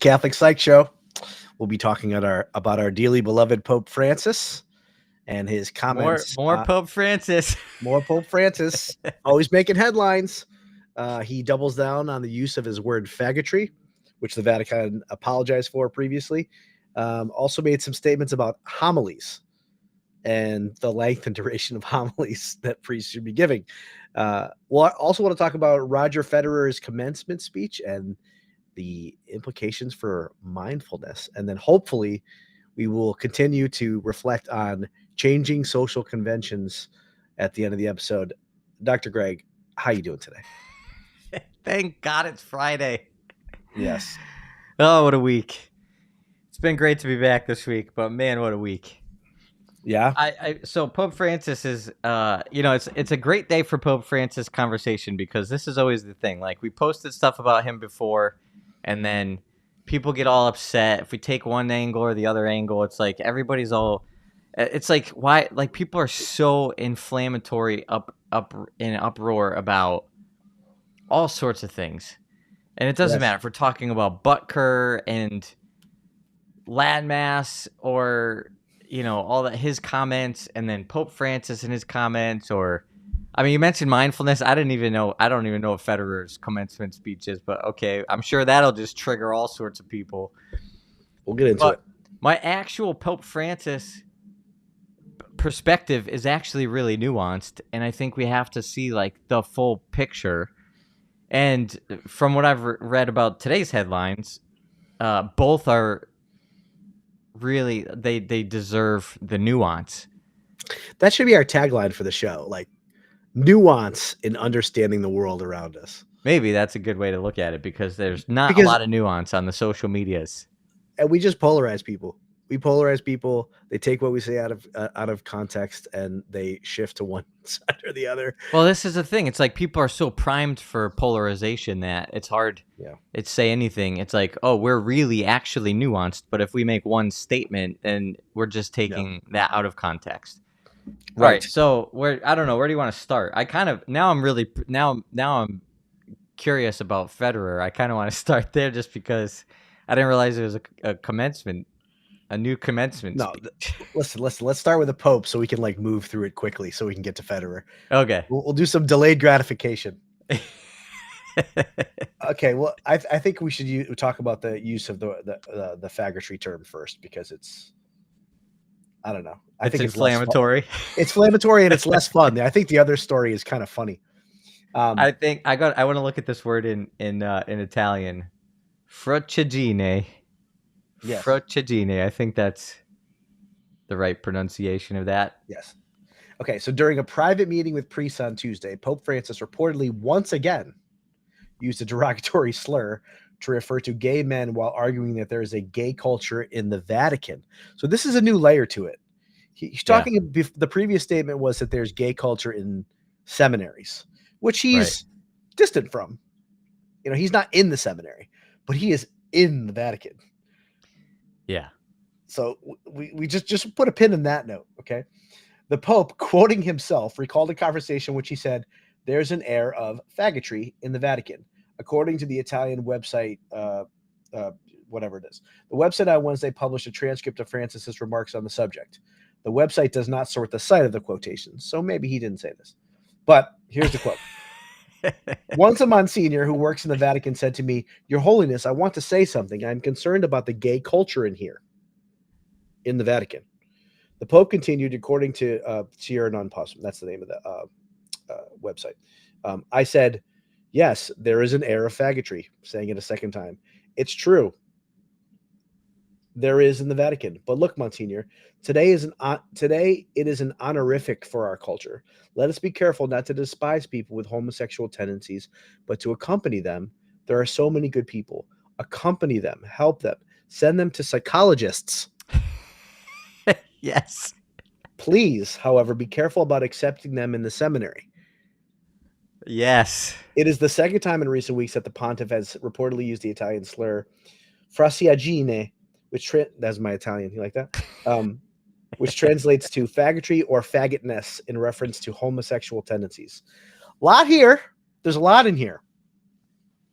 CatholicPsych Show. We'll be talking about our dearly beloved Pope Francis and his comments. More Pope Francis. More Pope Francis, always making headlines. He doubles down on the use of his word faggotry, which the Vatican apologized for previously. Also made some statements about homilies and the length and duration of homilies that priests should be giving. We'll also want to talk about Roger Federer's commencement speech and the implications for mindfulness. And then hopefully we will continue to reflect on changing social conventions at the end of the episode. Dr. Greg, how you doing today? Thank God it's Friday. Yes. Oh, what a week. It's been great to be back this week, but man, what a week. Yeah. So Pope Francis is, it's a great day for Pope Francis conversation because this is always the thing. Like, we posted stuff about him before, and then people get all upset if we take one angle or the other angle. It's like everybody's all. It's like, why? Like, people are so inflammatory, up in uproar about all sorts of things, and it doesn't matter if we're talking about Butker and Latin Mass or all that, his comments, and then Pope Francis and his comments, or I mean, you mentioned mindfulness. I don't even know what Federer's commencement speech is, but okay, I'm sure that'll just trigger all sorts of people. We'll get into it. My actual Pope Francis perspective is actually really nuanced, and I think we have to see like the full picture. And from what I've read about today's headlines, both are really they deserve the nuance. That should be our tagline for the show, like nuance in understanding the world around us. Maybe that's a good way to look at it because there's not a lot of nuance on the social medias. And we just polarize people. We polarize people. They take what we say out of context and they shift to one side or the other. Well, this is the thing. It's like people are so primed for polarization that it's hard to say anything. It's like, oh, we're really actually nuanced. But if we make one statement, then we're just taking that out of context. Right. All right. So I don't know. Where do you want to start? I kind of now I'm curious about Federer. I kind of want to start there just because I didn't realize there was a new commencement. No, listen. Let's start with the Pope so we can like move through it quickly so we can get to Federer. Okay. We'll do some delayed gratification. Okay. Well, I think we should talk about the use of the faggotry term first because it's, I don't know. I think it's inflammatory. It's inflammatory and it's less fun. I think the other story is kind of funny. I think I want to look at this word in Italian. Frocagine. Yes. Frocagine. I think that's the right pronunciation of that. Yes. Okay, so during a private meeting with priests on Tuesday, Pope Francis reportedly once again used a derogatory slur to refer to gay men while arguing that there is a gay culture in the Vatican. So this is a new layer to it. He's talking, the previous statement was that there's gay culture in seminaries, which he's distant from. He's not in the seminary, but he is in the Vatican. Yeah. So we just put a pin in that note, okay? The Pope, quoting himself, recalled a conversation in which he said, "There's an air of faggotry in the Vatican," according to the Italian website, whatever it is. The website on Wednesday published a transcript of Francis's remarks on the subject. The website does not sort the site of the quotations, so maybe he didn't say this. But here's the quote. "Once a Monsignor who works in the Vatican said to me, 'Your Holiness, I want to say something. I'm concerned about the gay culture in here,' in the Vatican." The Pope continued, according to Sierra Non Possum, that's the name of the website. "I said, yes, there is an air of faggotry," saying it a second time. "It's true. There is in the Vatican. But look, Monsignor, today it is an honorific for our culture. Let us be careful not to despise people with homosexual tendencies, but to accompany them. There are so many good people. Accompany them, help them, send them to psychologists." Yes. "Please, however, be careful about accepting them in the seminary." Yes. It is the second time in recent weeks that the pontiff has reportedly used the Italian slur frasiagine, which that's my Italian. You like that? Which translates to faggotry or faggotness in reference to homosexual tendencies. A lot here. There's a lot in here.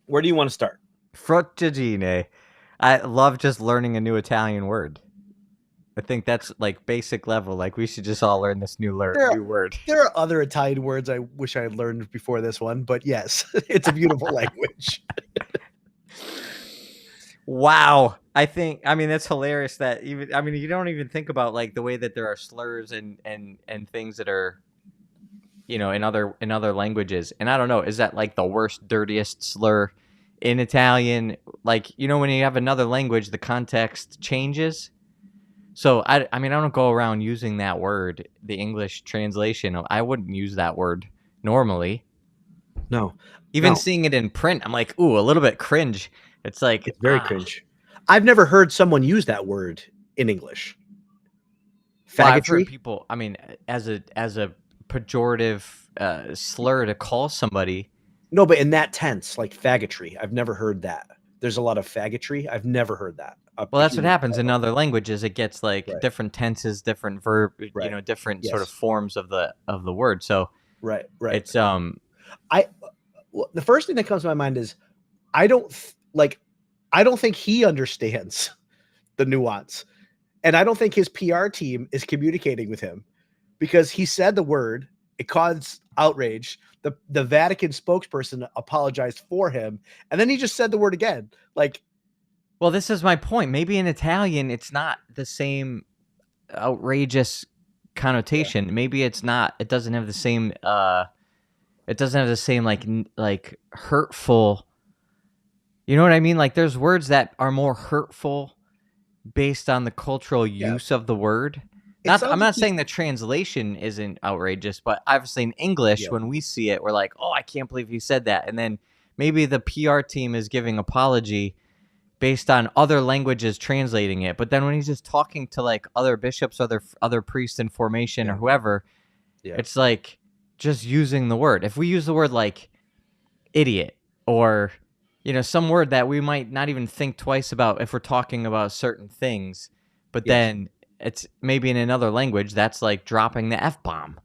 Where do you want to start? Frocagine. I love just learning a new Italian word. I think that's like basic level. Like we should just all learn this new There are, new word. there are other Italian words I wish I had learned before this one, but yes, it's a beautiful language. Wow. I mean that's hilarious that even I mean you don't even think about like the way that there are slurs and things that are in other languages. And I don't know, is that like the worst dirtiest slur in Italian? Like, when you have another language the context changes. So I mean I don't go around using that word, the English translation. I wouldn't use that word normally. No, Even seeing it in print, I'm like, ooh, a little bit cringe. It's like, it's very cringe. I've never heard someone use that word in English. well, I've heard Faggotry? people, I mean, as a pejorative slur to call somebody. No, but in that tense, like faggotry, I've never heard that. There's a lot of faggotry. I've never heard that. Well, that's what happens in other languages. It gets like Right. different tenses, different verb, Right. different sort of Yes. forms of the word. So Right. it's Well, the first thing that comes to my mind is I don't think he understands the nuance. And I don't think his PR team is communicating with him because he said the word, it caused outrage. The Vatican spokesperson apologized for him, and then he just said the word again. Like, well, this is my point. Maybe in Italian it's not the same outrageous connotation. Maybe it's not. It doesn't have the same. It doesn't have the same like hurtful. You know what I mean? Like there's words that are more hurtful based on the cultural use of the word. I'm not saying the translation isn't outrageous, but obviously in English, when we see it, we're like, oh, I can't believe he said that. And then maybe the PR team is giving apology based on other languages translating it. But then when he's just talking to like other bishops, other priests in formation or whoever, it's like just using the word. If we use the word like idiot or some word that we might not even think twice about if we're talking about certain things, but then it's maybe in another language that's like dropping the F-bomb.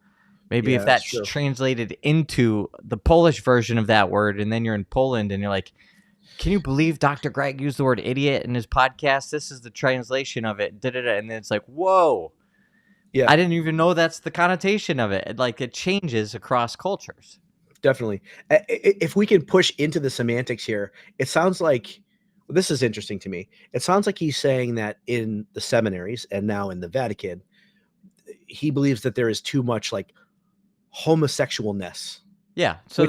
Maybe if that's translated into the Polish version of that word, and then you're in Poland and you're like, can you believe Dr. Greg used the word idiot in his podcast? This is the translation of it. And then it's like, whoa. Yeah. I didn't even know that's the connotation of it. Like it changes across cultures. Definitely. If we can push into the semantics here, it sounds like this is interesting to me. It sounds like he's saying that in the seminaries and now in the Vatican, he believes that there is too much like homosexualness. Yeah. So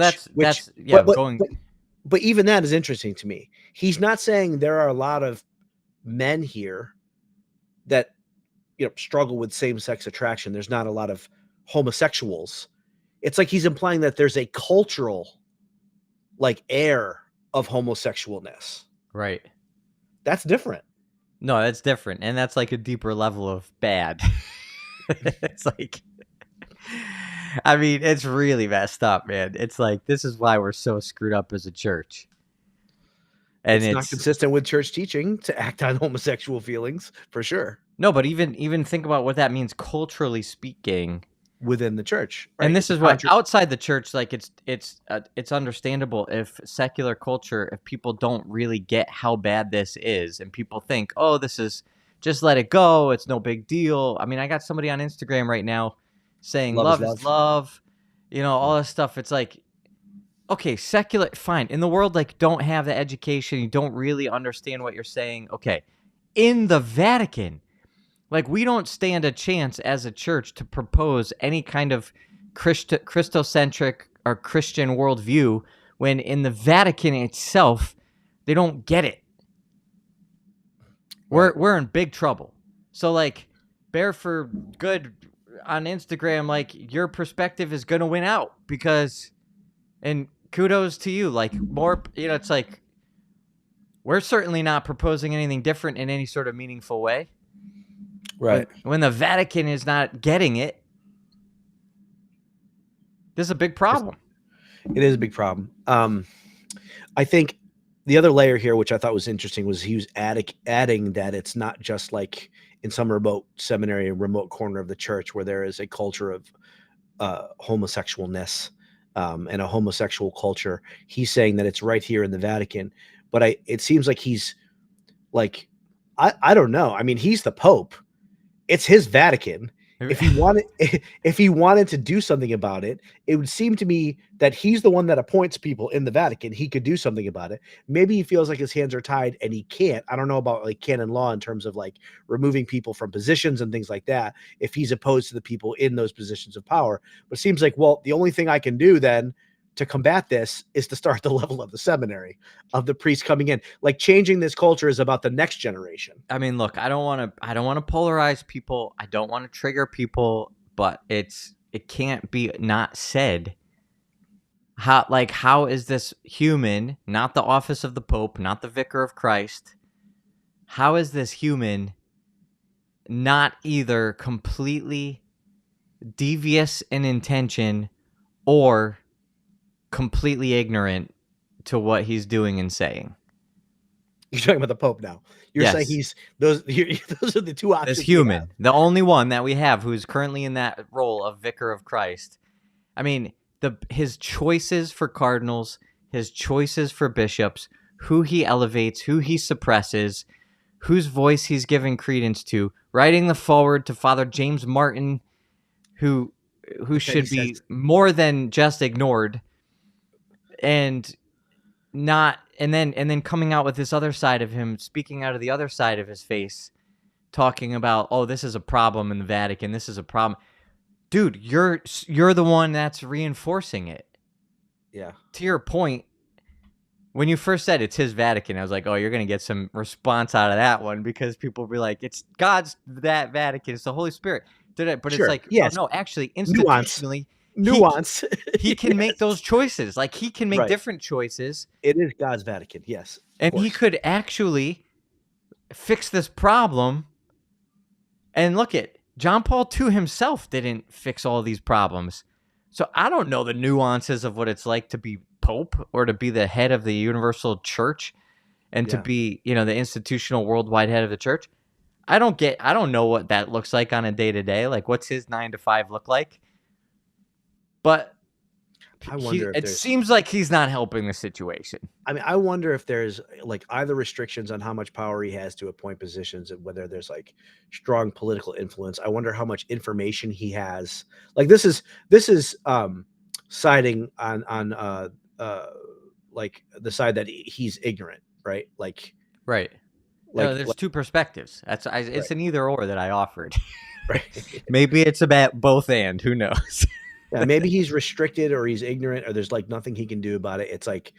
but even that is interesting to me. He's not saying there are a lot of men here that struggle with same-sex attraction. There's not a lot of homosexuals. It's like he's implying that there's a cultural like air of homosexualness. Right. That's different. No, that's different. And that's like a deeper level of bad. It's like, I mean, it's really messed up, man. It's like, this is why we're so screwed up as a church. And it's not consistent with church teaching to act on homosexual feelings, for sure. No, but even think about what that means culturally speaking within the church. Right? And this is what outside the church, like it's understandable if secular culture, if people don't really get how bad this is, and people think, oh, this is just let it go, it's no big deal. I mean, I got somebody on Instagram right now saying love is love, all this stuff. It's like, okay, secular, fine. In the world, like, don't have the education, you don't really understand what you're saying. Okay, in the Vatican, like, we don't stand a chance as a church to propose any kind of Christocentric or Christian worldview when in the Vatican itself, they don't get it. Right. We're in big trouble. So, like, Bear for Good on Instagram, like, your perspective is going to win out because, and kudos to you, like, more, it's like, we're certainly not proposing anything different in any sort of meaningful way. Right. When the Vatican is not getting it, this is a big problem. It is a big problem. I think the other layer here, which I thought was interesting, was he was adding that it's not just like in some remote seminary, a remote corner of the church where there is a culture of homosexualness and a homosexual culture. He's saying that it's right here in the Vatican. But it seems like he's Like, I don't know. I mean, he's the Pope. It's his Vatican. If he wanted to do something about it, it would seem to me that he's the one that appoints people in the Vatican. He could do something about it. Maybe he feels like his hands are tied and he can't. I don't know about like canon law in terms of like removing people from positions and things like that, if he's opposed to the people in those positions of power. But it seems like, well, the only thing I can do then to combat this is to start the level of the seminary, of the priests coming in. Like, changing this culture is about the next generation. I mean, look, I don't want to polarize people. I don't want to trigger people, but it can't be not said. How is this human, not the office of the Pope, not the Vicar of Christ? How is this human not either completely devious in intention or completely ignorant to what he's doing and saying? You're talking about the Pope now. You're saying he's those are the two options. This human, the only one that we have who's currently in that role of Vicar of Christ. I mean, his choices for cardinals, his choices for bishops, who he elevates, who he suppresses, whose voice he's giving credence to, writing the foreword to Father James Martin, who should be more than just ignored, and then coming out with this other side of him, speaking out of the other side of his face, talking about, oh, this is a problem in the Vatican, this is a problem. Dude, you're the one that's reinforcing it. Yeah. To your point, when you first said it's his Vatican, I was like, oh, you're going to get some response out of that one, because people will be like, it's God's that Vatican, it's the Holy Spirit. But sure. It's like, yes. oh, no, actually, institutionally, nuance. He can make those choices. Like, he can make Right. different choices. It is God's Vatican, yes. And he could actually fix this problem. And look at John Paul II himself didn't fix all these problems. So I don't know the nuances of what it's like to be Pope or to be the head of the universal church and to be, the institutional worldwide head of the church. I don't know what that looks like on a day-to-day. Like, what's his 9 to 5 look like? But I wonder it seems like he's not helping the situation. I mean, I wonder if there's like either restrictions on how much power he has to appoint positions and whether there's like strong political influence. I wonder how much information he has. Like, this is siding on like the side that he's ignorant, right? Like, right. There's two perspectives. It's an either or that I offered. Right. Maybe it's about both and who knows. Yeah, maybe he's restricted or he's ignorant or there's like nothing he can do about it. It's like,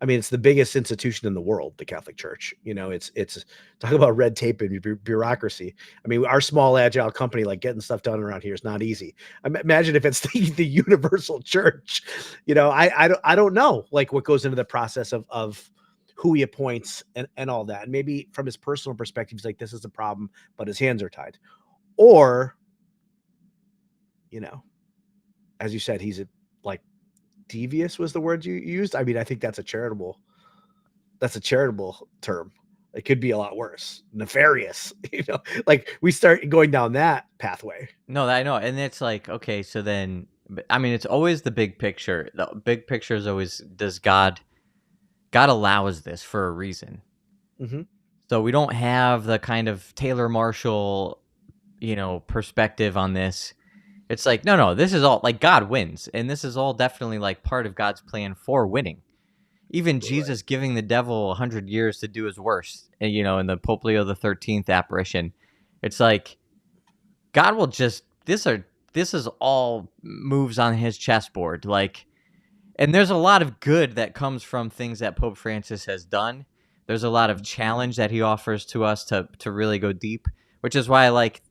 I mean, it's the biggest institution in the world, the Catholic Church. It's talk about red tape and bureaucracy. I mean, our small agile company, like getting stuff done around here is not easy. Imagine if it's the universal church. I don't know like what goes into the process of who he appoints and all that. And maybe from his personal perspective, he's like, this is a problem, but his hands are tied. Or, as you said, he's like devious was the word you used. I mean, I think that's a charitable term. It could be a lot worse. Nefarious, like we start going down that pathway. No, I know. And it's like, okay, so then, I mean, it's always the big picture. The big picture is always, does God allows this for a reason. Mm-hmm. So we don't have the kind of Taylor Marshall, perspective on this. It's like, no, this is all like God wins. And this is all definitely like part of God's plan for winning. Even Jesus giving the devil 100 years to do his worst, in the Pope Leo XIII apparition. It's like, God will just, this is all moves on his chessboard. Like, and there's a lot of good that comes from things that Pope Francis has done. There's a lot of challenge that he offers to us to really go deep, which is why I like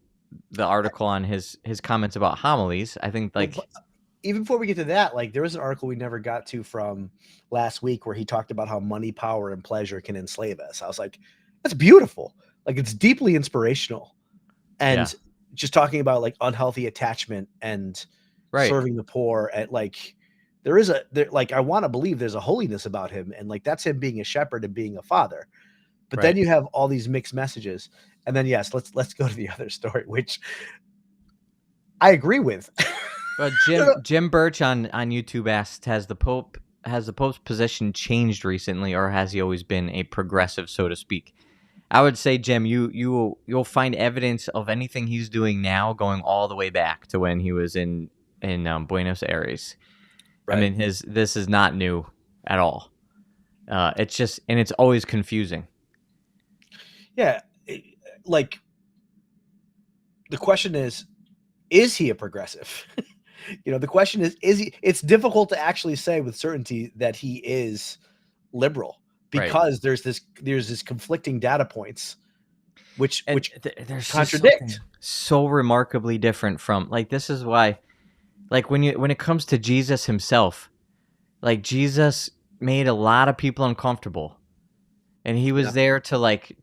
the article on his comments about homilies. I think like even before we get to that, like there was an article we never got to from last week where he talked about how money, power, and pleasure can enslave us. I was like, that's beautiful. Like it's deeply inspirational. And just talking about like unhealthy attachment and serving the poor and like I want to believe there's a holiness about him. And like, that's him being a shepherd and being a father. But then you have all these mixed messages. And then, yes, let's go to the other story, which I agree with. But Jim Birch on YouTube asked, has the Pope's position changed recently, or has he always been a progressive, so to speak? I would say, Jim, you'll find evidence of anything he's doing now going all the way back to when he was in Buenos Aires. Right. I mean, this is not new at all. It's just, and it's always confusing. Yeah, like the question is he a progressive? The question is he? It's difficult to actually say with certainty that he is liberal because there's this conflicting data points, which there's contradict. So remarkably different from, like, this is why, like, when it comes to Jesus himself, like, Jesus made a lot of people uncomfortable, and he was there to, like,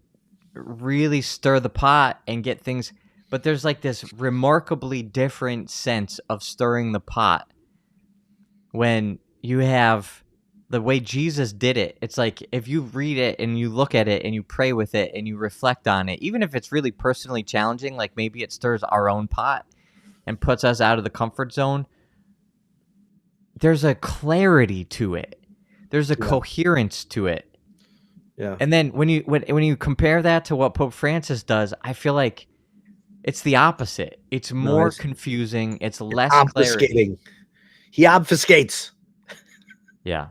really stir the pot and get things. But there's, like, this remarkably different sense of stirring the pot when you have the way Jesus did it. It's like, if you read it and you look at it and you pray with it and you reflect on it, even if it's really personally challenging, like maybe it stirs our own pot and puts us out of the comfort zone, there's a clarity to it. There's a coherence to it. Yeah. And then when you compare that to what Pope Francis does, I feel like it's the opposite. It's more confusing. It's less obfuscating. He obfuscates. Yeah.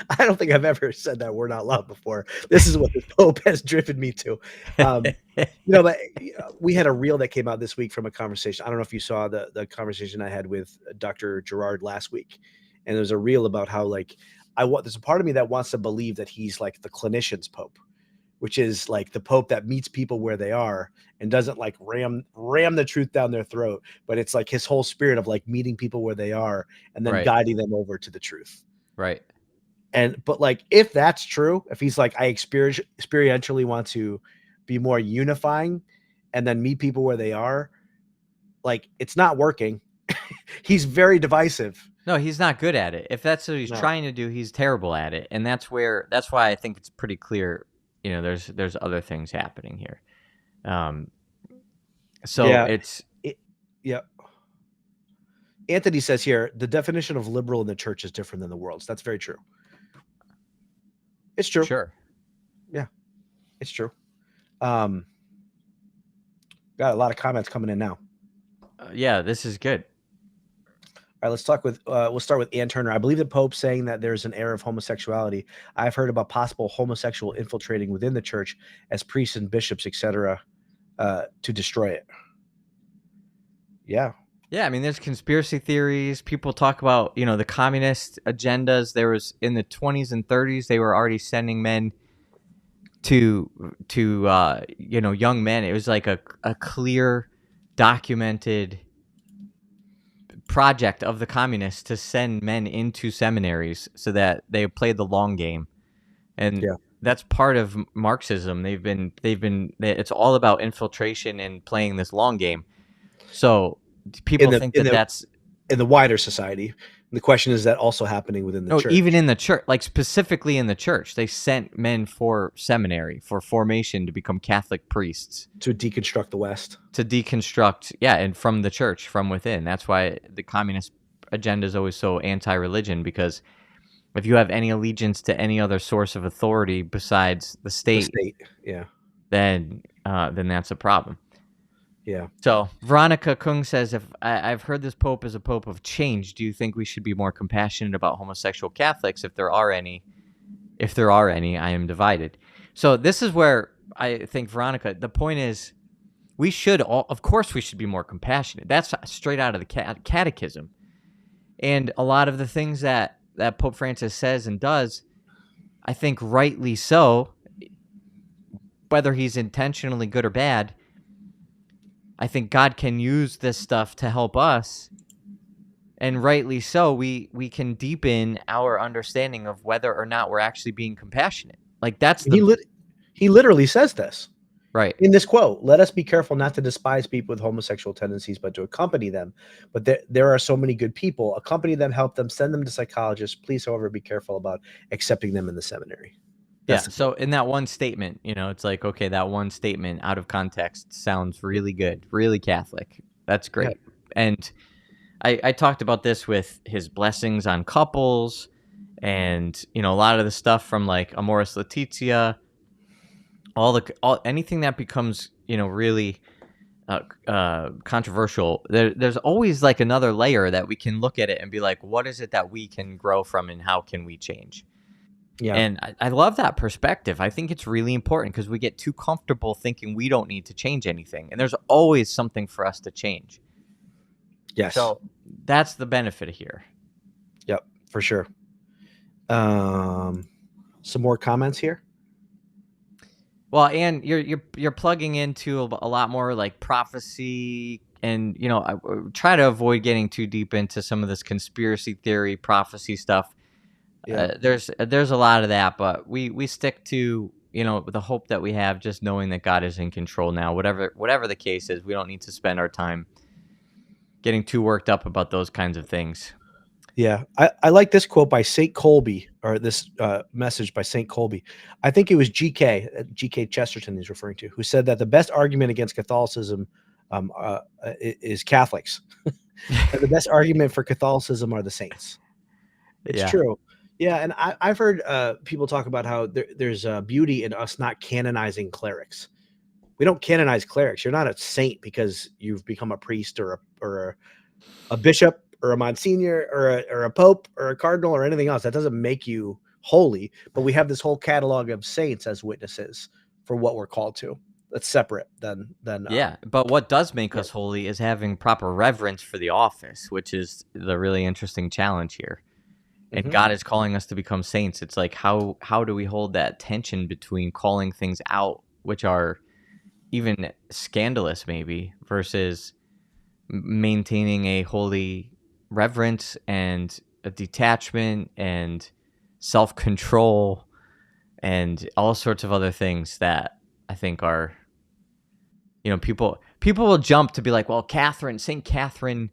I don't think I've ever said that word out loud before. This is what the Pope has driven me to. But we had a reel that came out this week from a conversation. I don't know if you saw the conversation I had with Dr. Gerard last week. And there was a reel about how, like, there's a part of me that wants to believe that he's like the clinician's Pope, which is like the Pope that meets people where they are and doesn't like ram the truth down their throat. But it's like his whole spirit of like meeting people where they are and then guiding them over to the truth. Right. But like, if that's true, if he's like, I experientially want to be more unifying and then meet people where they are, like, it's not working. He's very divisive. No, he's not good at it. If that's what he's trying to do, he's terrible at it. And that's why I think it's pretty clear, there's other things happening here. Anthony says here, the definition of liberal in the church is different than the world's. That's very true. It's true. Sure. Yeah, it's true. Got a lot of comments coming in now. Yeah, this is good. All right, we'll start with Ann Turner. I believe the Pope saying that there's an air of homosexuality. I've heard about possible homosexual infiltrating within the church as priests and bishops, etc., to destroy it. Yeah. Yeah, I mean, there's conspiracy theories. People talk about, the communist agendas. There was, in the 20s and 30s, they were already sending men to young men. It was like a clear, documented project of the communists to send men into seminaries so that they played the long game. And that's part of Marxism. They've been it's all about infiltration and playing this long game. So people think that's in the wider society. The question is that also happening within the church? Even in the church, like specifically in the church, they sent men for seminary, for formation to become Catholic priests. To deconstruct the West. And from the church, from within. That's why the communist agenda is always so anti-religion, because if you have any allegiance to any other source of authority besides the state, then that's a problem. Yeah. So Veronica Kung says, if I've heard this Pope is a Pope of change, do you think we should be more compassionate about homosexual Catholics? If there are any, I am divided. So this is where I think, Veronica, the point is, of course we should be more compassionate. That's straight out of the catechism. And a lot of the things that Pope Francis says and does, I think rightly so, whether he's intentionally good or bad, I think God can use this stuff to help us, and rightly so, we can deepen our understanding of whether or not we're actually being compassionate. Like, that's he literally says this. Right. In this quote, let us be careful not to despise people with homosexual tendencies, but to accompany them. But there are so many good people. Accompany them, help them, send them to psychologists. Please, however, be careful about accepting them in the seminary. So in that one statement, it's like, okay, that one statement out of context sounds really good, really Catholic. That's great. Yeah. And I talked about this with his blessings on couples and, a lot of the stuff from like Amoris Laetitia, all anything that becomes, really controversial, there's always like another layer that we can look at it and be like, what is it that we can grow from and how can we change? Yeah. And I love that perspective. I think it's really important because we get too comfortable thinking we don't need to change anything. And there's always something for us to change. Yes. So that's the benefit here. Yep, for sure. Some more comments here. Well, and you're plugging into a lot more like prophecy, and I try to avoid getting too deep into some of this conspiracy theory prophecy stuff. Yeah. There's a lot of that, but we stick to the hope that we have, just knowing that God is in control now. Whatever the case is, we don't need to spend our time getting too worked up about those kinds of things. Yeah, I like this quote by St. Colby, or this message by St. Colby. I think it was G.K. Chesterton he's referring to, who said that the best argument against Catholicism is Catholics. And the best argument for Catholicism are the saints. It's true. Yeah, and I've heard people talk about how there's beauty in us not canonizing clerics. We don't canonize clerics. You're not a saint because you've become a priest or a bishop or a monsignor or a pope or a cardinal or anything else. That doesn't make you holy, but we have this whole catalog of saints as witnesses for what we're called to. That's separate than but what does make us holy is having proper reverence for the office, which is the really interesting challenge here. And God is calling us to become saints. It's like, how do we hold that tension between calling things out, which are even scandalous maybe, versus maintaining a holy reverence and a detachment and self-control and all sorts of other things that I think are, people will jump to be like, well, Saint Catherine,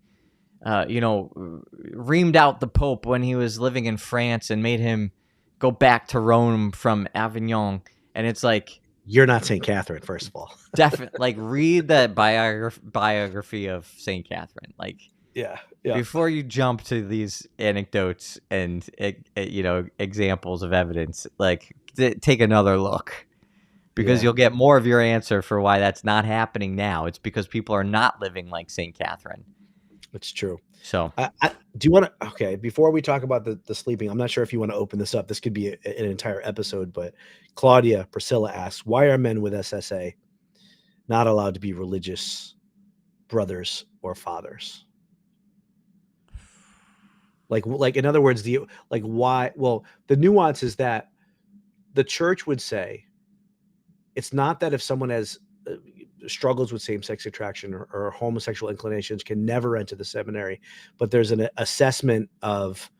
reamed out the Pope when he was living in France and made him go back to Rome from Avignon. And it's like, you're not St. Catherine, first of all. Definitely, like, read that biography of St. Catherine. Like, yeah. Before you jump to these anecdotes and examples of evidence, like, take another look, because you'll get more of your answer for why that's not happening now. It's because people are not living like St. Catherine. It's true. So, do you want to? Okay, before we talk about the sleeping, I'm not sure if you want to open this up. This could be an entire episode, but Priscilla asks, why are men with SSA not allowed to be religious brothers or fathers? Like in other words, why? Well, the nuance is that the church would say it's not that if someone has struggles with same-sex attraction or homosexual inclinations can never enter the seminary, but there's an assessment of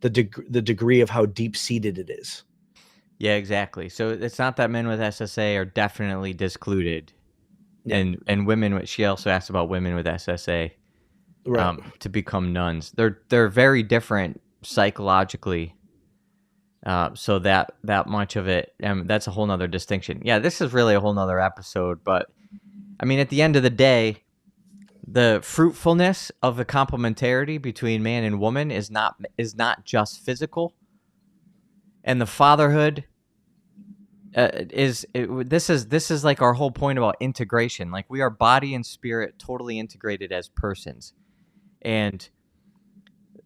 the degree of how deep-seated it is. Yeah, exactly. So it's not that men with SSA are definitely discluded, and women. She also asked about women with SSA to become nuns. They're very different psychologically. So that much of it, that's a whole nother distinction. Yeah, this is really a whole nother episode, but I mean, at the end of the day, the fruitfulness of the complementarity between man and woman is not just physical, and the fatherhood this is like our whole point about integration. Like, we are body and spirit totally integrated as persons, and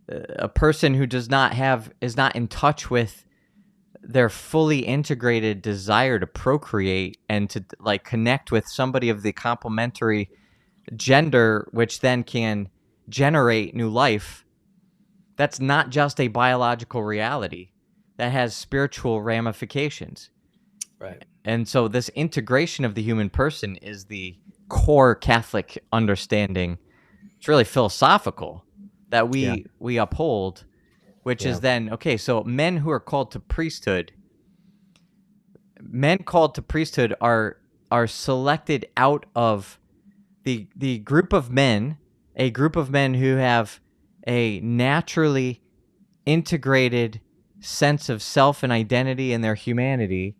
a person who is not in touch with their fully integrated desire to procreate and to like connect with somebody of the complementary gender, which then can generate new life. That's not just a biological reality. That has spiritual ramifications. Right. And so this integration of the human person is the core Catholic understanding. It's really philosophical that we uphold, which is then, okay, so men who are called to priesthood, are selected out of the group of men, a group of men who have a naturally integrated sense of self and identity in their humanity.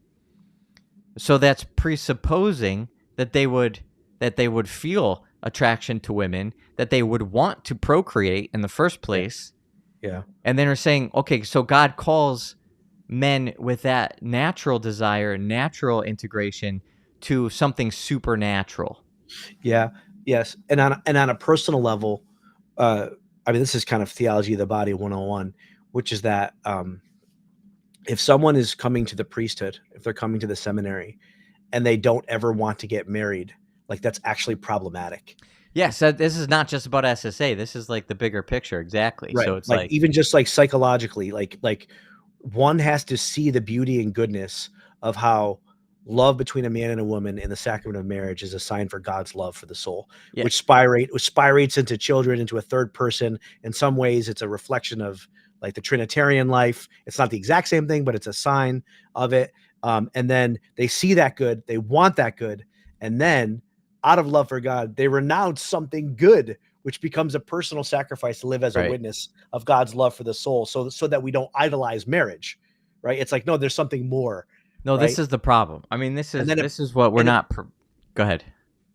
So that's presupposing that they would feel attraction to women, that they would want to procreate in the first place. Yeah. And then are saying, okay, so God calls men with that natural desire, natural integration to something supernatural. Yeah. Yes. And on a personal level, I mean, this is kind of theology of the body 101, which is that if someone is coming to the priesthood, if they're coming to the seminary and they don't ever want to get married, like that's actually problematic. Yes, this is not just about SSA. This is like the bigger picture. Exactly. Right. So it's Like like, even just like psychologically, like one has to see the beauty and goodness of how love between a man and a woman in the sacrament of marriage is a sign for God's love for the soul, yeah, which spirates into children, into a third person. In some ways, it's a reflection of like the Trinitarian life. It's not the exact same thing, but it's a sign of it. And then they see that good, they want that good, and then out of love for God, they renounce something good, which becomes a personal sacrifice to live as a right. witness of God's love for the soul, so that we don't idolize marriage, right? It's like, no, there's something more, No, this right? is the problem. I mean, this And is then this is what we're and not. Go ahead.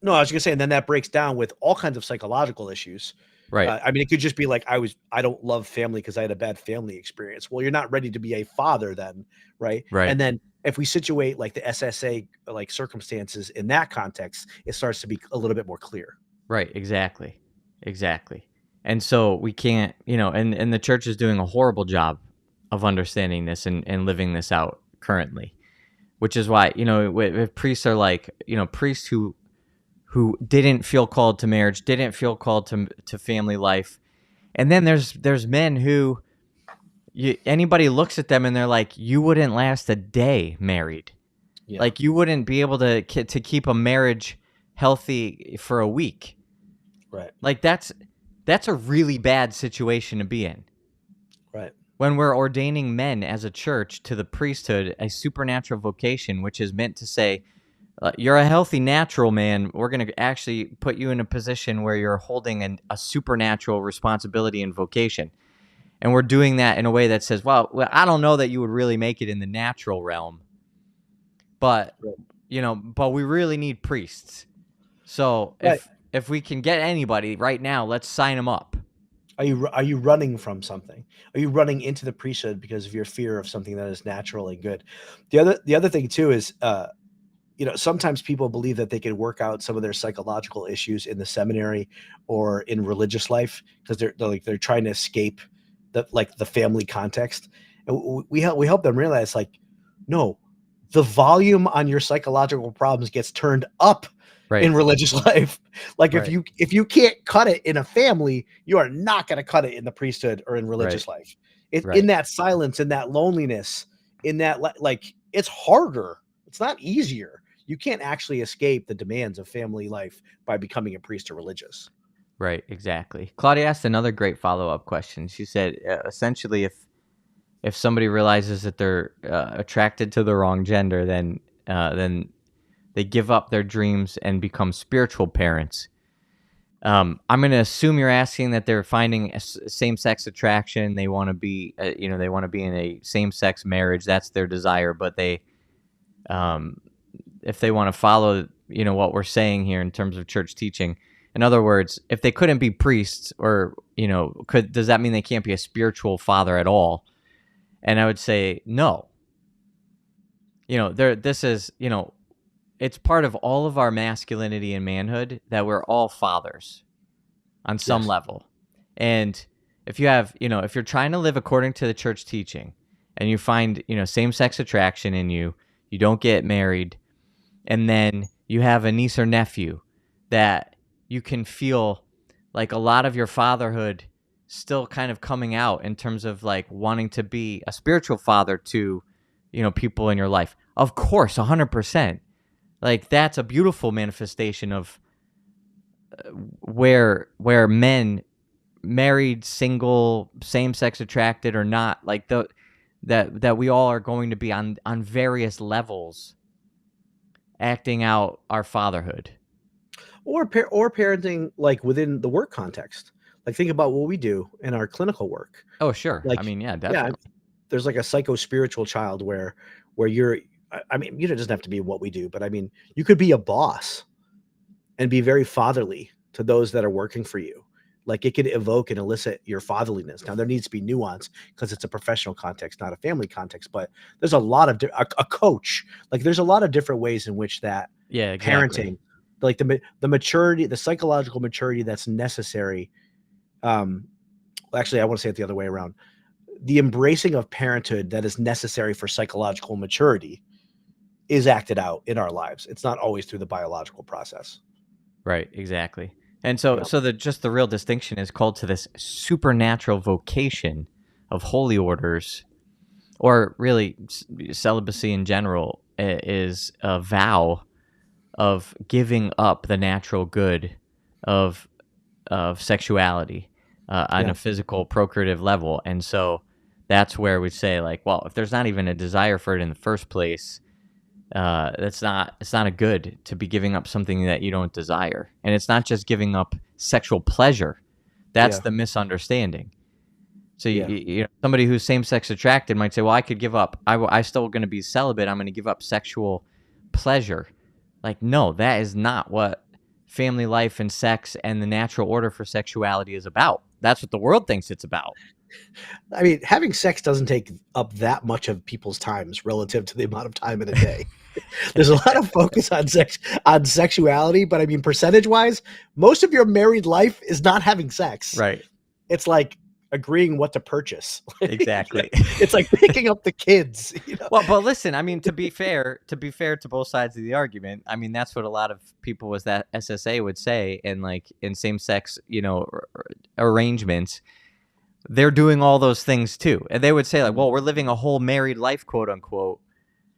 no, I was gonna say, and then that breaks down with all kinds of psychological issues. Right. I mean, it could just be like I don't love family because I had a bad family experience. Well, you're not ready to be a father then, right? Right. And then if we situate like the SSA like circumstances in that context, it starts to be a little bit more clear. Right. Exactly. Exactly. And so we can't, and the church is doing a horrible job of understanding this and living this out currently, which is why, if priests are like, priests who didn't feel called to marriage, didn't feel called to family life. And then there's men who anybody looks at them and they're like, you wouldn't last a day married. Yeah. Like you wouldn't be able to keep a marriage healthy for a week. Right. Like that's a really bad situation to be in. Right. When we're ordaining men as a church to the priesthood, a supernatural vocation, which is meant to say, you're a healthy natural man. We're going to actually put you in a position where you're holding a supernatural responsibility and vocation. And we're doing that in a way that says, well, I don't know that you would really make it in the natural realm, but, but we really need priests. So Right. if we can get anybody right now, let's sign them up. Are you running from something? Are you running into the priesthood because of your fear of something that is natural and good? The other thing too is, sometimes people believe that they can work out some of their psychological issues in the seminary or in religious life because they're trying to escape the family context. And we help them realize, like, no, the volume on your psychological problems gets turned up Right. in religious life. Like Right. if you can't cut it in a family, you are not going to cut it in the priesthood or in religious life. Right. In that silence, in that loneliness, in that like it's harder. It's not easier. You can't actually escape the demands of family life by becoming a priest or religious. Right, exactly. Claudia asked another great follow-up question. She said, essentially, if somebody realizes that they're attracted to the wrong gender, then they give up their dreams and become spiritual parents. I'm going to assume you're asking that they're finding a same-sex attraction. They want to be, they want to be in a same-sex marriage. That's their desire, but they, if they want to follow, what we're saying here in terms of church teaching. In other words, if they couldn't be priests, or does that mean they can't be a spiritual father at all? And I would say no. This is, it's part of all of our masculinity and manhood that we're all fathers on some level. And if you have, if you're trying to live according to the church teaching and you find, same-sex attraction in you, you don't get married, and then you have a niece or nephew that you can feel like a lot of your fatherhood still kind of coming out in terms of like wanting to be a spiritual father to, people in your life. Of course, 100%. Like that's a beautiful manifestation of where men, married, single, same-sex attracted or not, like that we all are going to be on various levels acting out our fatherhood. Or parenting, like within the work context. Like think about what we do in our clinical work. Oh, sure. Like, I mean, yeah, definitely. there's like a psycho-spiritual child where you're, I mean, it doesn't have to be what we do, but I mean, you could be a boss and be very fatherly to those that are working for you. Like it could evoke and elicit your fatherliness. Now there needs to be nuance because it's a professional context, not a family context. But there's a lot of a coach. Like there's a lot of different ways in which that parenting, like the maturity, the psychological maturity that's necessary. Actually, I want to say it the other way around. The embracing of parenthood that is necessary for psychological maturity is acted out in our lives. It's not always through the biological process. Right, exactly. And so the real distinction is called to this supernatural vocation of holy orders, or really celibacy in general, is a vow of giving up the natural good of sexuality on a physical procreative level. And so that's where we say, like, well, if there's not even a desire for it in the first place, it's not a good to be giving up something that you don't desire. And it's not just giving up sexual pleasure. That's the misunderstanding. So you know, somebody who's same-sex attracted might say, well, I could give up, I still going to be celibate, I'm going to give up sexual pleasure. Like, no, that is not what family life and sex and the natural order for sexuality is about. That's what the world thinks it's about. I mean, having sex doesn't take up that much of people's times relative to the amount of time in a day. There's a lot of focus on sexuality, but I mean, percentage-wise, most of your married life is not having sex. Right. It's like agreeing what to purchase. Exactly. It's like picking up the kids. You know? Well, but listen, I mean, to be fair to both sides of the argument, I mean, that's what a lot of people with that SSA would say, and like in same-sex, you know, arrangements, they're doing all those things too. And they would say like, well, we're living a whole married life, quote unquote.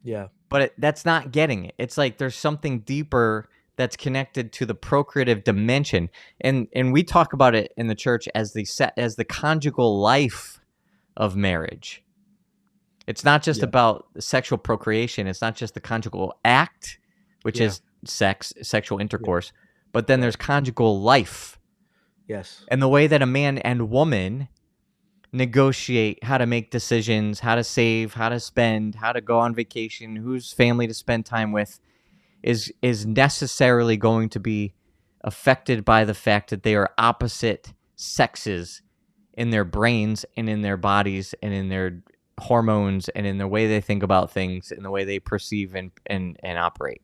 Yeah. But that's not getting it. It's like there's something deeper that's connected to the procreative dimension. And we talk about it in the church as the conjugal life of marriage. It's not just about sexual procreation. It's not just the conjugal act, which is sexual intercourse, but then there's conjugal life. Yes. And the way that a man and woman negotiate how to make decisions, how to save, how to spend, how to go on vacation, whose family to spend time with is necessarily going to be affected by the fact that they are opposite sexes in their brains and in their bodies and in their hormones and in the way they think about things and the way they perceive and operate.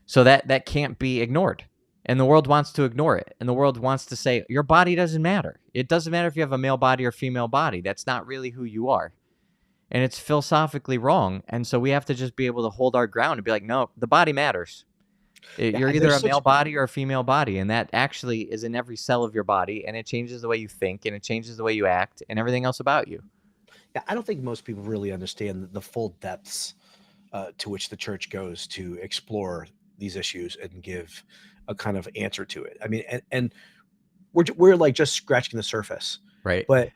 So that can't be ignored. And the world wants to ignore it. And the world wants to say, your body doesn't matter. It doesn't matter if you have a male body or female body. That's not really who you are. And it's philosophically wrong. And so we have to just be able to hold our ground and be like, no, the body matters. You're either a male body or a female body. And that actually is in every cell of your body. And it changes the way you think. And it changes the way you act and everything else about you. Yeah, I don't think most people really understand the full depths to which the church goes to explore these issues and give a kind of answer to it. I mean, and we're like just scratching the surface, right? But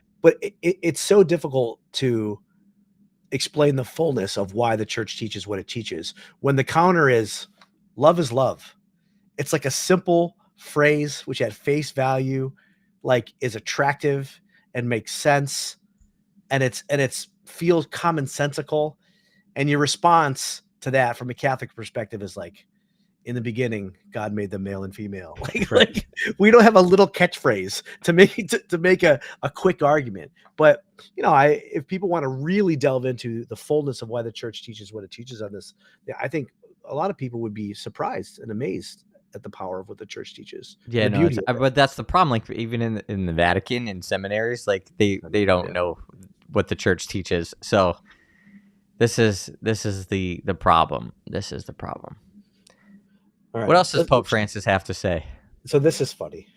it's so difficult to explain the fullness of why the church teaches what it teaches when the counter is love. It's like a simple phrase which at face value, like is attractive and makes sense, and it's feels commonsensical, and your response to that from a Catholic perspective is like, in the beginning, God made them male and female. Like we don't have a little catchphrase to make a quick argument. But you know, if people want to really delve into the fullness of why the church teaches what it teaches on this, I think a lot of people would be surprised and amazed at the power of what the church teaches. Yeah, no, but that's the problem. Like even in the Vatican and seminaries, like they don't know what the church teaches. So this is the problem. This is the problem. Right. What else does Pope Francis have to say? So this is funny.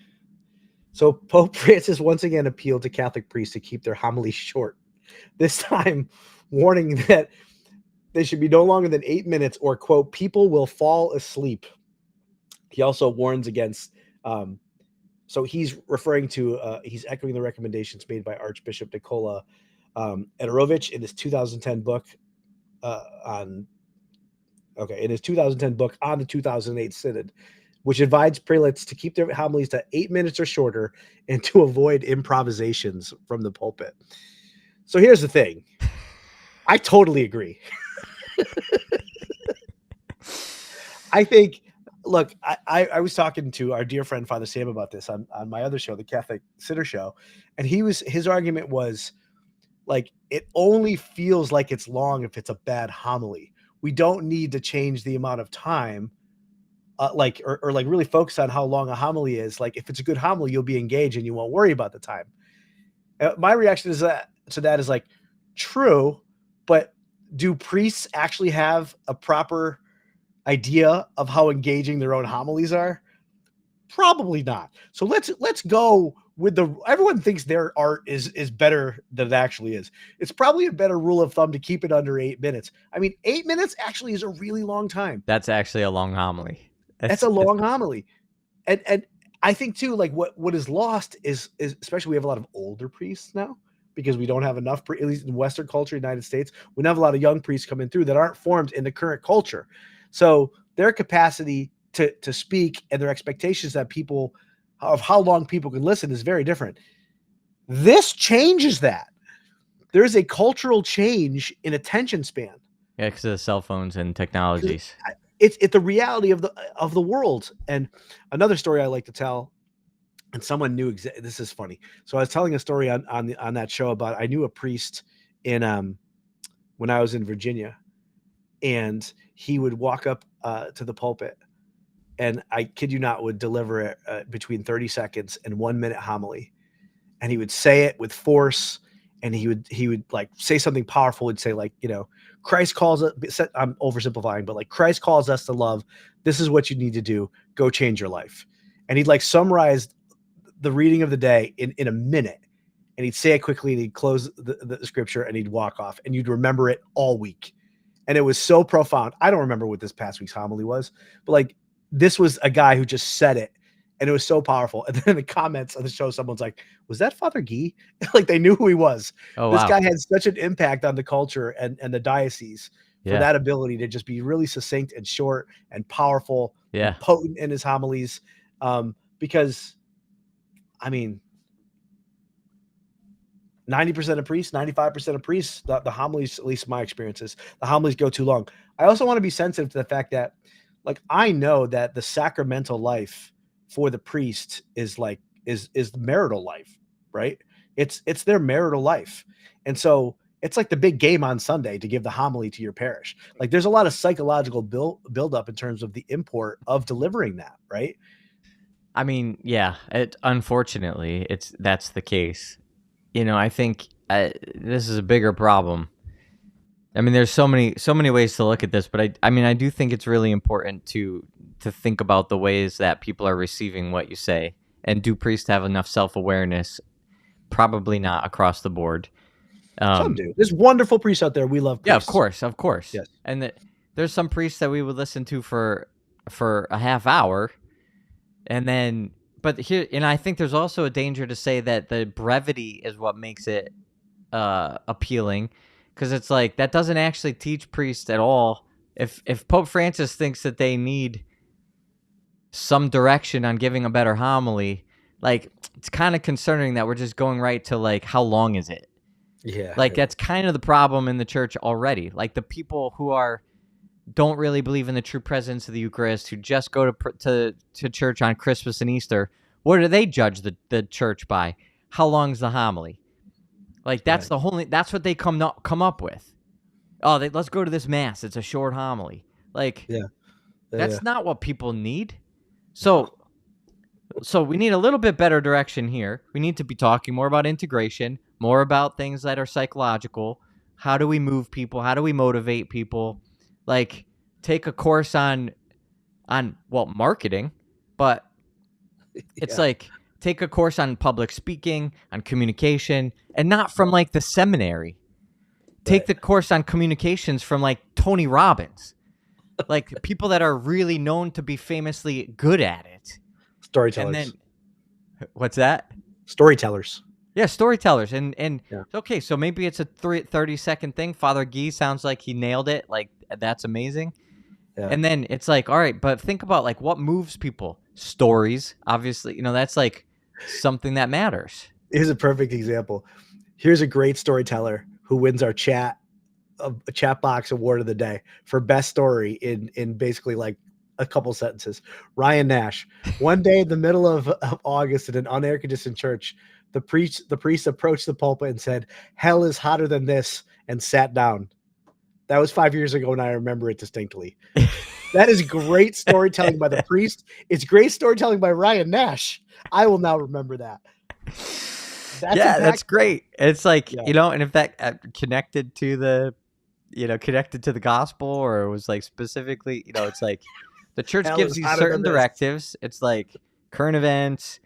So Pope Francis once again appealed to Catholic priests to keep their homilies short, this time warning that they should be no longer than 8 minutes or, quote, people will fall asleep. He also warns against, so he's referring to, he's echoing the recommendations made by Archbishop Nikola Ederovich in his 2010 book in his 2010 book on the 2008 Synod, which advised prelates to keep their homilies to 8 minutes or shorter and to avoid improvisations from the pulpit. So here's the thing. I totally agree. I think, look, I was talking to our dear friend Father Sam about this on my other show, the Catholic Sitter Show, and his argument was like, it only feels like it's long if it's a bad homily. We don't need to change the amount of time, like or like really focus on how long a homily is. Like if it's a good homily, you'll be engaged and you won't worry about the time. My reaction is to that is like, true, but do priests actually have a proper idea of how engaging their own homilies are? Probably not. So let's go with everyone thinks their art is better than it actually is. It's probably a better rule of thumb to keep it under 8 minutes. I mean, 8 minutes actually is a really long time. That's actually a long homily. That's a long homily. And I think too, like what is lost is especially we have a lot of older priests now, because we don't have enough, at least in Western culture, United States, we don't have a lot of young priests coming through that aren't formed in the current culture. So their capacity to speak and their expectations that people of how long people can listen is very different. This changes that. There is a cultural change in attention span. Yeah, because of the cell phones and technologies. It's the reality of the world. And another story I like to tell, and someone knew this is funny. So I was telling a story on that show about, I knew a priest in when I was in Virginia, and he would walk up to the pulpit, and I kid you not, would deliver it between 30 seconds and 1 minute homily, and he would say it with force, and he would like say something powerful. He'd say, like, Christ calls us, I'm oversimplifying, but like, Christ calls us to love. This is what you need to do. Go change your life. And he'd like summarize the reading of the day in a minute, and he'd say it quickly, and he'd close the scripture, and he'd walk off, and you'd remember it all week. And it was so profound. I don't remember what this past week's homily was, but like, this was a guy who just said it, and it was so powerful. And then in the comments of the show, someone's like, was that Father Guy? Like, they knew who he was. Oh, this wow. guy had such an impact on the culture and the diocese for Yeah. that ability to just be really succinct and short and powerful, Yeah. and potent in his homilies. Because, I mean, 90% of priests, 95% of priests, the homilies, at least my experiences, the homilies go too long. I also want to be sensitive to the fact that, like, I know that the sacramental life for the priest is like is marital life, right? It's their marital life. And so it's like the big game on Sunday to give the homily to your parish. Like, there's a lot of psychological build up in terms of the import of delivering that, right? I mean, yeah, unfortunately, that's the case. I think this is a bigger problem. I mean, there's so many ways to look at this, but I mean, I do think it's really important to think about the ways that people are receiving what you say. And do priests have enough self-awareness? Probably not across the board. Some do. There's wonderful priests out there. We love priests. Yeah, of course. Yes. And there's some priests that we would listen to for a half hour, and then. But here, and I think there's also a danger to say that the brevity is what makes it appealing, because it's like that doesn't actually teach priests at all. If Pope Francis thinks that they need some direction on giving a better homily, like, it's kind of concerning that we're just going right to, like, how long is it? Yeah. Like, that's kind of the problem in the church already. Like, the people who don't really believe in the true presence of the Eucharist, who just go to church on Christmas and Easter, what do they judge the church by? How long's the homily? Like, that's right. That's what they come up with. Oh, let's go to this mass. It's a short homily. Like, that's not what people need. So we need a little bit better direction here. We need to be talking more about integration, more about things that are psychological. How do we move people? How do we motivate people? Like, take a course on marketing, but it's like, take a course on public speaking, on communication, and not from, like, the seminary. Take the course on communications from, like, Tony Robbins, like, people that are really known to be famously good at it. Storytellers. And then, what's that? Storytellers. Yeah, storytellers. And okay, so maybe it's a 30-second thing. Father Guy sounds like he nailed it. Like, that's amazing. Yeah. And then it's like, all right, but think about, like, what moves people. Stories, obviously, that's like something that matters. Here's a perfect example. Here's a great storyteller who wins our chat box award of the day for best story in basically, like, a couple sentences. Ryan Nash. One day in the middle of August in an unair-conditioned church, the priest approached the pulpit and said, "Hell is hotter than this," and sat down. That was 5 years ago, and I remember it distinctly. That is great storytelling by the priest. It's great storytelling by Ryan Nash. I will now remember that. That's great. It's like, Yeah. you know, and if that connected to the gospel, or it was like specifically, you know, it's like the church Hell gives is these hotter certain than this. directives. It's like current events,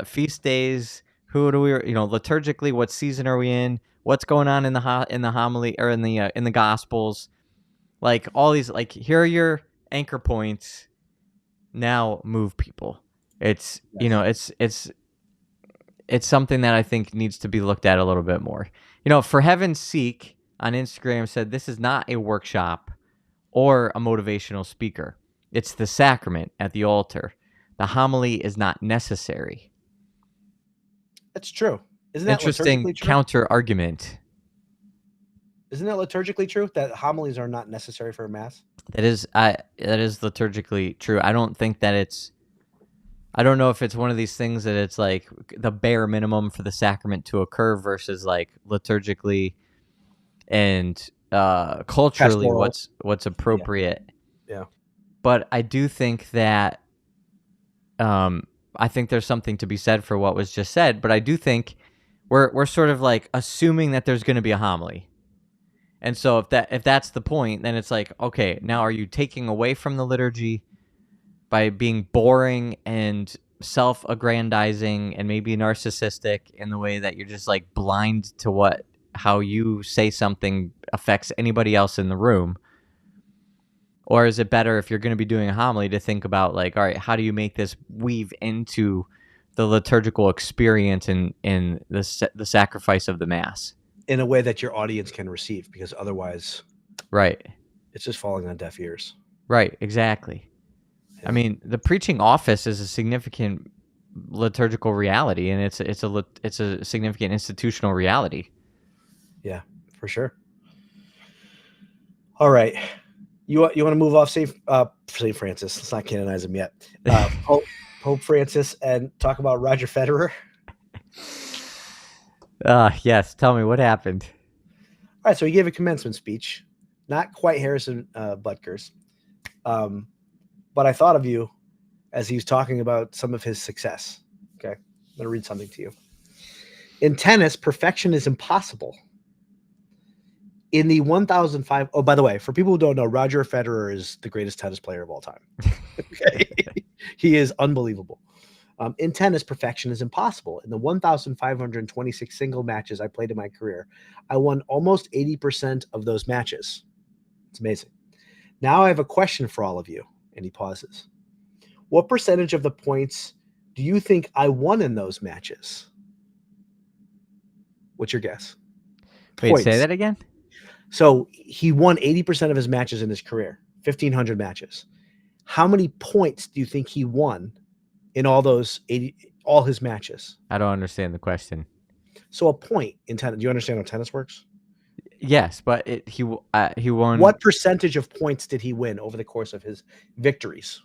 feast days. Who do we, you know, liturgically, what season are we in? What's going on in the homily or in the gospels? Like all these, like, here are your anchor points. Now move people. It's you know, it's something that I think needs to be looked at a little bit more. You know, For Heaven's Sake on Instagram said this is not a workshop or a motivational speaker. It's the sacrament at the altar. The homily is not necessary. That's true. Isn't that Interesting liturgically true? counter argument. Isn't that liturgically true that homilies are not necessary for a mass? That is liturgically true. I don't think that I don't know if it's one of these things that it's like the bare minimum for the sacrament to occur versus like liturgically and culturally Pastoral. what's appropriate. Yeah. But I do think that I think there's something to be said for what was just said, but I do think we're sort of like assuming that there's going to be a homily. And so if that's the point, then it's like, okay, now are you taking away from the liturgy by being boring and self-aggrandizing and maybe narcissistic in the way that you're just like blind to how you say something affects anybody else in the room? Or is it better, if you're going to be doing a homily, to think about like, all right, how do you make this weave into the liturgical experience and in the sacrifice of the Mass in a way that your audience can receive, because otherwise, right, it's just falling on deaf ears. Right, exactly. Yeah. I mean, the preaching office is a significant liturgical reality, and it's a significant institutional reality. Yeah, for sure. All right. You want to move off St. Francis? Let's not canonize him yet. Pope Francis, and talk about Roger Federer. Yes. Tell me what happened. All right. So he gave a commencement speech, not quite Harrison Butker's, but I thought of you as he was talking about some of his success. Okay, I'm going to read something to you. In tennis, perfection is impossible. In the 1005, oh, by the way, for people who don't know, Roger Federer is the greatest tennis player of all time. Okay, he is unbelievable. In tennis, perfection is impossible. In the 1,526 single matches I played in my career, I won almost 80% of those matches. It's amazing. Now I have a question for all of you. And he pauses. What percentage of the points do you think I won in those matches? What's your guess? Wait, points. Say that again? So he won 80% of his matches in his career, 1,500 matches. How many points do you think he won in all his matches? I don't understand the question. So a point in tennis. Do you understand how tennis works? Yes, but he won. What percentage of points did he win over the course of his victories?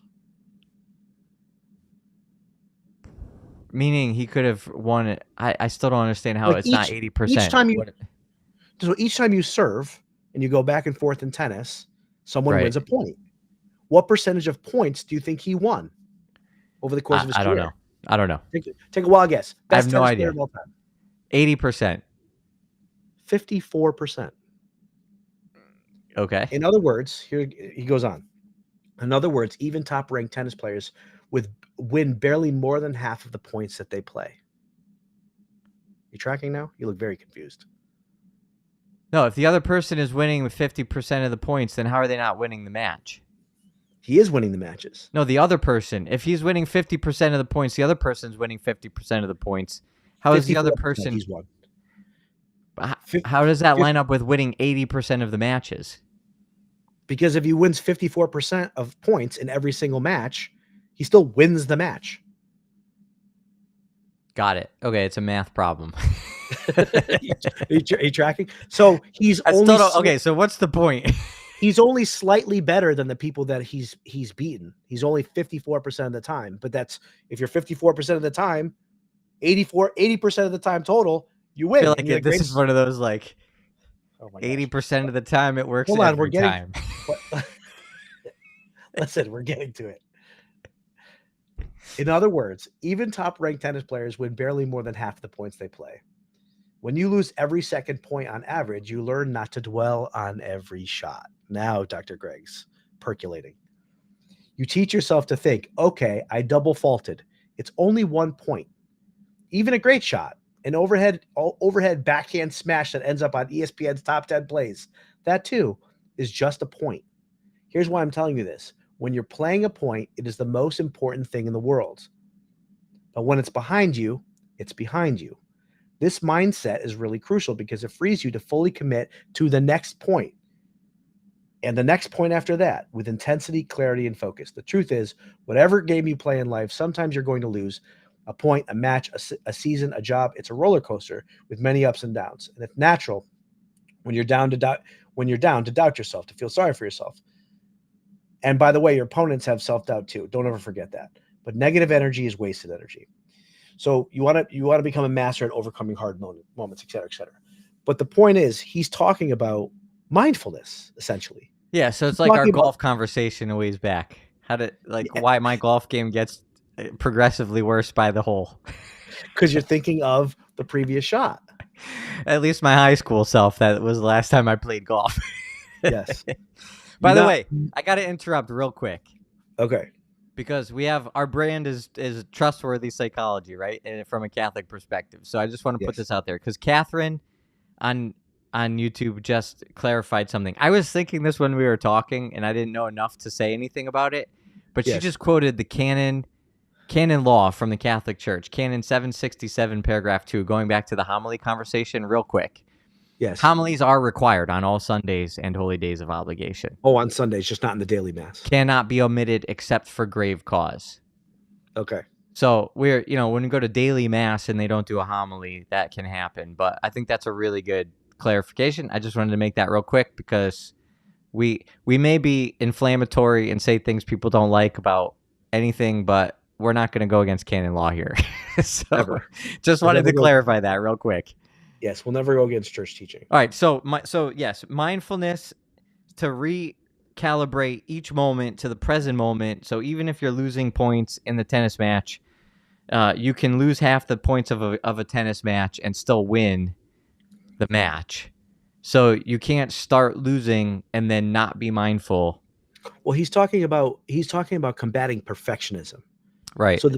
Meaning he could have won it. I still don't understand how it's not 80%. So each time you serve and you go back and forth in tennis, someone wins a point. What percentage of points do you think he won over the course of his career? I don't know. Take a wild guess. I have no idea. 80%. 54%. Okay. In other words, here he goes on. In other words, even top-ranked tennis players win barely more than half of the points that they play. You tracking now? You look very confused. No, if the other person is winning with 50% of the points, then how are they not winning the match? He is winning the matches. No, the other person. If he's winning 50% of the points, the other person's winning 50% of the points. How is the other person? He's won. How does that line up with winning 80% of the matches? Because if he wins 54% of points in every single match, he still wins the match. Got it. Okay, it's a math problem. Are you tracking? So he's okay, so what's the point? He's only slightly better than the people that he's beaten. He's only 54% of the time, but that's if you're 54% of the time, 80% of the time total, you win. I feel and like you're the this is greatest. one of those like Oh my gosh. 80% of the time it works Hold on, we're every getting time. Listen, we're getting to it. In other words, even top-ranked tennis players win barely more than half the points they play. When you lose every second point on average, you learn not to dwell on every shot. Now, Dr. Greg's percolating. You teach yourself to think, okay, I double faulted. It's only 1 point. Even a great shot, an overhead backhand smash that ends up on ESPN's top 10 plays, that too is just a point. Here's why I'm telling you this. When you're playing a point, it is the most important thing in the world. But when it's behind you, it's behind you. This mindset is really crucial because it frees you to fully commit to the next point and the next point after that with intensity, clarity, and focus. The truth is, whatever game you play in life, sometimes you're going to lose a point, a match, a season, a job. It's a roller coaster with many ups and downs. And it's natural when you're down to doubt yourself, to feel sorry for yourself. And by the way, your opponents have self-doubt too. Don't ever forget that. But negative energy is wasted energy. So you want to become a master at overcoming hard moments, et cetera, et cetera. But the point is, he's talking about mindfulness, essentially. Yeah, so it's like our golf conversation a ways back. Why my golf game gets progressively worse by the hole. Because you're thinking of the previous shot. At least my high school self, that was the last time I played golf. Yes. By the way, I got to interrupt real quick. Okay. Because our brand is trustworthy psychology, right? And from a Catholic perspective. So I just want to put this out there because Catherine on YouTube just clarified something. I was thinking this when we were talking, and I didn't know enough to say anything about it. But she just quoted the canon law from the Catholic Church, Canon 767, paragraph 2, going back to the homily conversation real quick. Yes. Homilies are required on all Sundays and holy days of obligation. Oh, on Sundays, just not in the daily mass. Cannot be omitted except for grave cause. Okay. So when we go to daily mass and they don't do a homily, that can happen. But I think that's a really good clarification. I just wanted to make that real quick because we may be inflammatory and say things people don't like about anything, but we're not going to go against canon law here. So Never. Just wanted to clarify that real quick. Yes, we'll never go against church teaching. All right, so yes, mindfulness to recalibrate each moment to the present moment. So even if you're losing points in the tennis match, you can lose half the points of a tennis match and still win the match. So you can't start losing and then not be mindful. Well, he's talking about combating perfectionism. Right. So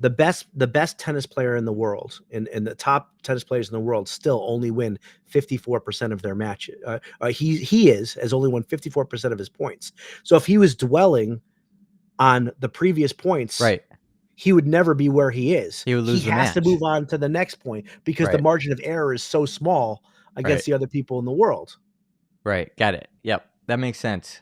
the best tennis player in the world and the top tennis players in the world still only win 54% of their matches. He has only won 54% of his points. So if he was dwelling on the previous points, right, he would never be where he is. He would lose the match. He has to move on to the next point because the margin of error is so small against the other people in the world. Right. Got it. Yep. That makes sense.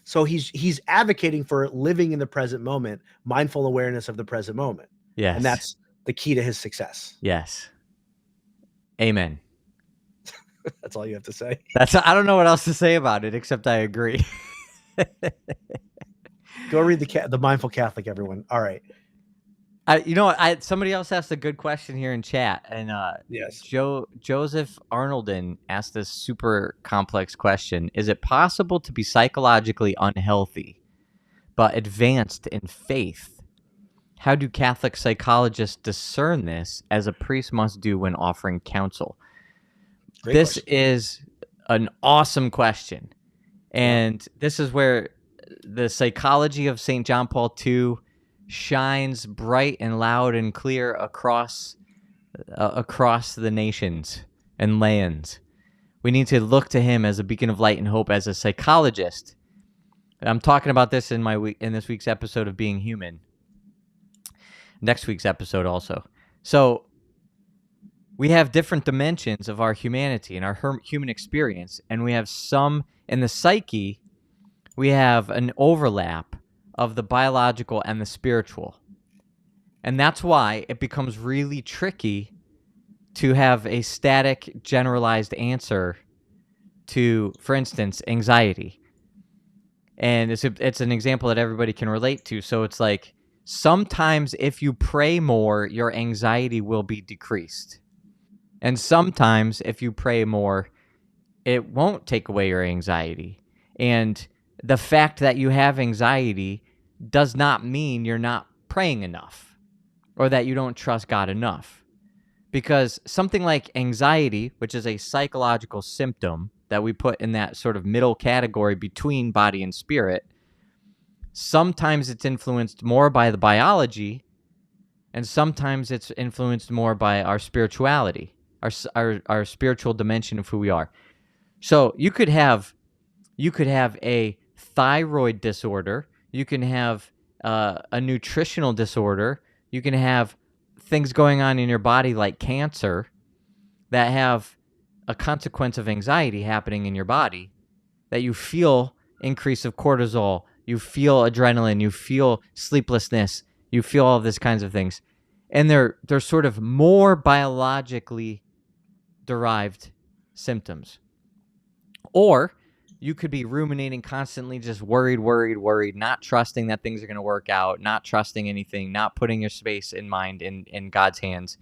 So he's advocating for living in the present moment, mindful awareness of the present moment. Yes. And that's the key to his success. Yes. Amen. That's all you have to say. I don't know what else to say about it except I agree. Go read the Mindful Catholic, everyone. All right. Somebody else asked a good question here in chat, and yes, Joseph Arnoldin asked this super complex question: is it possible to be psychologically unhealthy but advanced in faith? How do Catholic psychologists discern this, as a priest must do when offering counsel? This is an awesome question, and this is where the psychology of St. John Paul II shines bright and loud and clear across the nations and lands. We need to look to him as a beacon of light and hope as a psychologist. I'm talking about this in this week's episode of Being Human. Next week's episode also. So we have different dimensions of our humanity and our human experience, and we have some in the psyche. We have an overlap of the biological and the spiritual. And that's why it becomes really tricky to have a static, generalized answer to, for instance, anxiety. And it's an example that everybody can relate to. So it's like, sometimes if you pray more, your anxiety will be decreased. And sometimes if you pray more, it won't take away your anxiety. And the fact that you have anxiety does not mean you're not praying enough or that you don't trust God enough. Because something like anxiety, which is a psychological symptom that we put in that sort of middle category between body and spirit, sometimes it's influenced more by the biology, and sometimes it's influenced more by our spirituality, our spiritual dimension of who we are. So you could have a thyroid disorder, you can have a nutritional disorder, you can have things going on in your body like cancer that have a consequence of anxiety happening in your body, that you feel increase of cortisol, you feel adrenaline, you feel sleeplessness, you feel all of these kinds of things. And they're sort of more biologically derived symptoms. Or you could be ruminating constantly, just worried, not trusting that things are going to work out, not trusting anything, not putting your space in mind in God's hands.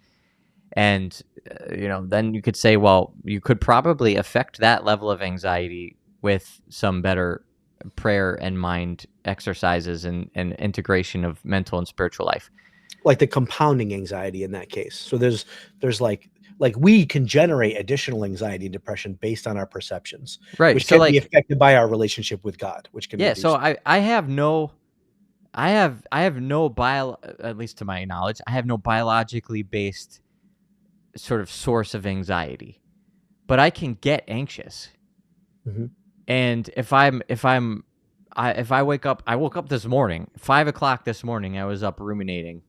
And, then you could say, well, you could probably affect that level of anxiety with some better prayer and mind exercises and integration of mental and spiritual life. Like the compounding anxiety in that case. So there's like we can generate additional anxiety and depression based on our perceptions, Right. which So can be affected by our relationship with God, which can yeah. reduce. So I have no at least to my knowledge, I have no biologically based sort of source of anxiety, but I can get anxious. Mhm. And if I wake up, I woke up this morning, 5:00 this morning, I was up ruminating,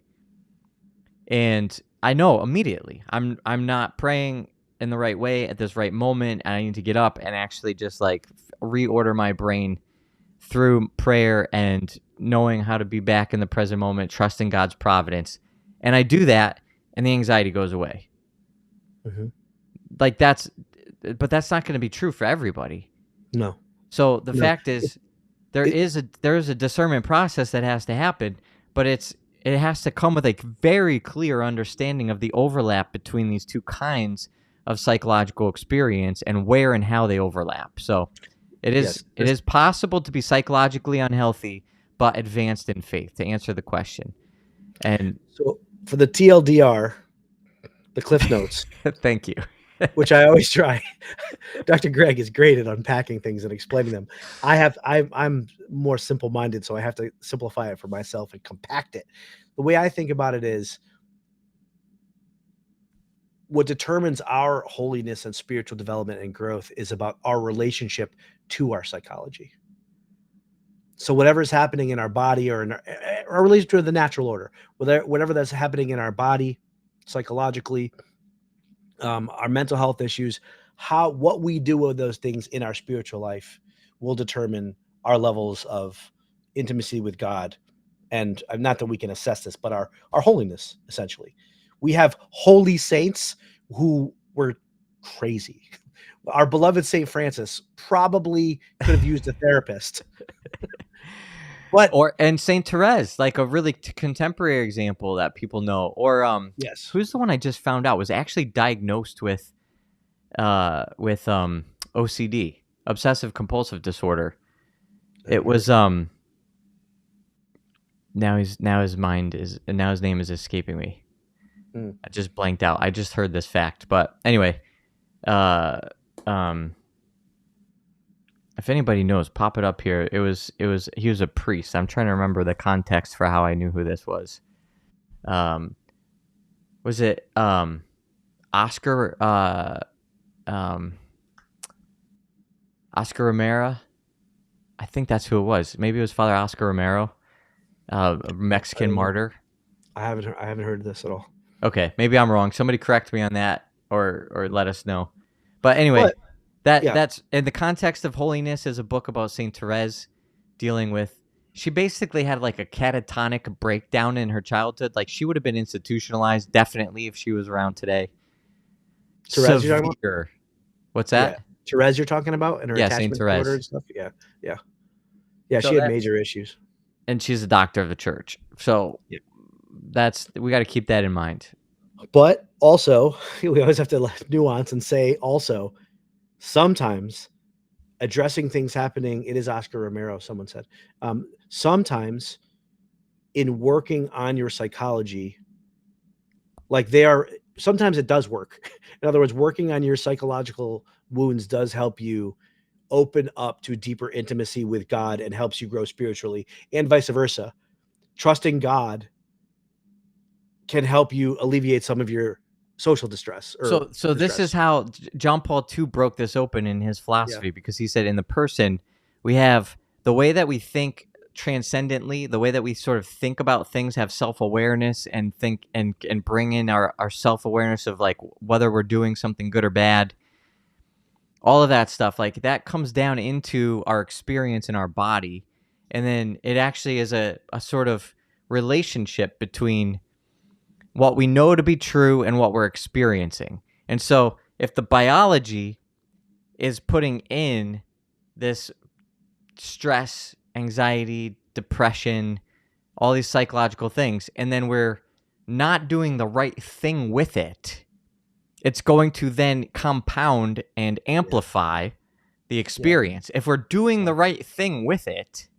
and I know immediately I'm not praying in the right way at this right moment, and I need to get up and actually just like reorder my brain through prayer and knowing how to be back in the present moment, trusting God's providence. And I do that, and the anxiety goes away. Mhm. But that's not going to be true for everybody. No, So the no. fact is, there It, is a discernment process that has to happen, but it has to come with a very clear understanding of the overlap between these two kinds of psychological experience and where and how they overlap. So yes. it is possible to be psychologically unhealthy but advanced in faith, to answer the question. And So for the TLDR, the Cliff Notes, thank you. which I always try. Dr. Greg is great at unpacking things and explaining them. I'm more simple minded, so I have to simplify it for myself and compact it. The way I think about it is, what determines our holiness and spiritual development and growth is about our relationship to our psychology. So whatever is happening in our body or in our relationship to the natural order, whatever that's happening in our body, psychologically, our mental health issues, what we do with those things in our spiritual life will determine our levels of intimacy with God. And not that we can assess this, but our holiness, essentially. We have holy saints who were crazy. Our beloved Saint Francis probably could have used a therapist. But And Saint Therese, like a really contemporary example that people know. Or yes, who's the one I just found out was actually diagnosed with OCD, obsessive compulsive disorder. It was now his name is escaping me. Mm. I just blanked out. I just heard this fact, but anyway, uh, um, if anybody knows, pop it up here. He was a priest. I'm trying to remember the context for how I knew who this was. Um, was it Oscar um Oscar Romero? I think that's who it was. Maybe it was Father Oscar Romero, a Mexican martyr. I haven't heard of this at all. Okay, maybe I'm wrong. Somebody correct me on that, or let us know. But anyway, But yeah, that's in the context of holiness is a book about Saint Therese dealing with. She basically had like a catatonic breakdown in her childhood. Like she would have been institutionalized definitely if she was around today. Therese, you're talking about? Severe. What's Yeah, that? Therese, you're talking about, and her Yeah, Saint attachment disorder Therese. and stuff. Yeah, yeah. Yeah, So she had that's, major issues. and she's a doctor of the church. So Yeah. we got to keep that in mind. But also, we always have to nuance and say also, sometimes addressing things happening, it is Oscar Romero, someone said. Sometimes in working on your psychology, like sometimes it does work. In other words, working on your psychological wounds does help you open up to deeper intimacy with God and helps you grow spiritually, and vice versa. Trusting God can help you alleviate some of your social distress or So this is distress. how John Paul II broke this open in his Yeah. philosophy, because he said in the person we have the way that we think transcendently, the way that we sort of think about things, have self-awareness and think and bring in our self-awareness of like whether we're doing something good or bad. All of that stuff, like that comes down into our experience in our body. And then it actually is a sort of relationship between what we know to be true and what we're experiencing. And so if the biology is putting in this stress, anxiety, depression, all these psychological things, and then we're not doing the right thing with it, it's going to then compound and amplify the experience. If we're doing the right thing with it,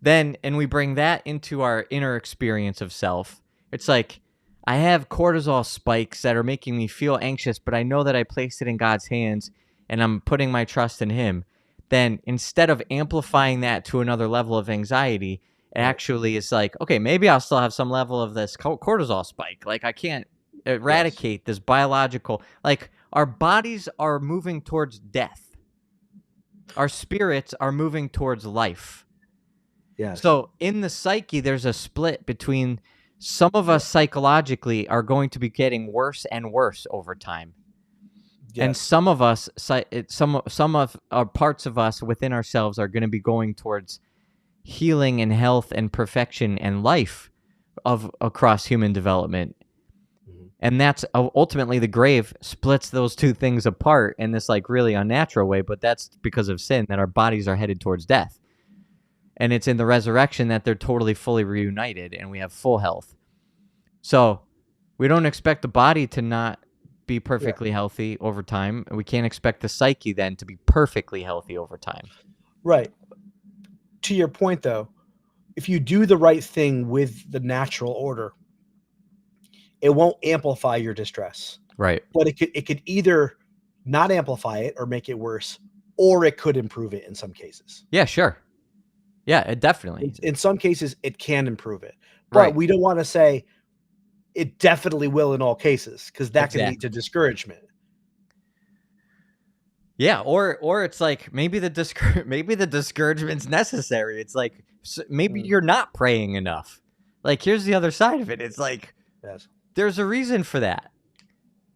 then, and we bring that into our inner experience of self, it's like, I have cortisol spikes that are making me feel anxious, but I know that I placed it in God's hands and I'm putting my trust in Him. Then instead of amplifying that to another level of anxiety, it actually is like, okay, maybe I'll still have some level of this cortisol spike. Like I can't eradicate this biological, like our bodies are moving towards death. Our spirits are moving towards life. Yes. So in the psyche, there's a split between some of us psychologically are going to be getting worse and worse over time. Yes. And some of us, some of our parts of us within ourselves are going to be going towards healing and health and perfection and life of across human development. And that's ultimately the grave splits those two things apart in this like really unnatural way, but that's because of sin, that our bodies are headed towards death. And it's in the resurrection that they're totally fully reunited and we have full health. So we don't expect the body to not be perfectly healthy over time. And we can't expect the psyche then to be perfectly healthy over time. Right. To your point, though, if you do the right thing with the natural order, it won't amplify your distress. Right. But it could either not amplify it or make it worse, or it could improve it in some cases. Yeah, sure. Yeah, it definitely. In some cases, it can improve it. But Right. we don't want to say it definitely will in all cases, because that can lead Exactly. to discouragement. Yeah, or it's like maybe the discouragement's necessary. It's like maybe you're not praying enough. Like here's the other side of it. It's like there's a reason for that.